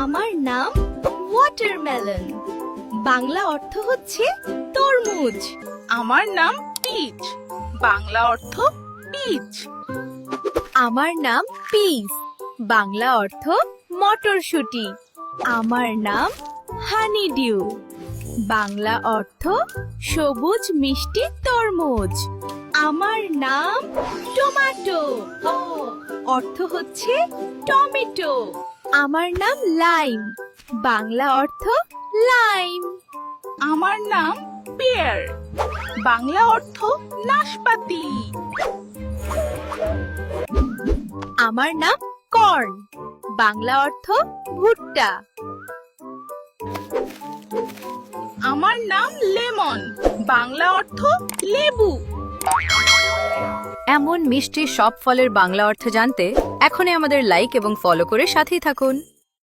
আমার নাম ওয়াটারমেলন। বাংলা অর্থ হচ্ছে তরমুজ। আমার নাম পিচ। বাংলা অর্থ পিচ। আমার নাম পিস। বাংলা অর্থ মটরশুঁটি। আমার নাম হানিডিউ। বাংলা অর্থ সবুজ মিষ্টি তরমুজ। আমার নাম টমেটো। অর্থ হচ্ছে টমেটো। আমার নাম লাইম। বাংলা অর্থ লাইম। আমার নাম পেয়ার। বাংলা অর্থ নাশপাতি। আমার নাম কর্ন। বাংলা অর্থ ভুট্টা। আমার নাম লেমন। বাংলা অর্থ লেবু। এমন মিষ্টি সব ফলের বাংলা অর্থ জানতে এখনই আমাদের লাইক এবং ফলো করে সাথেই থাকুন।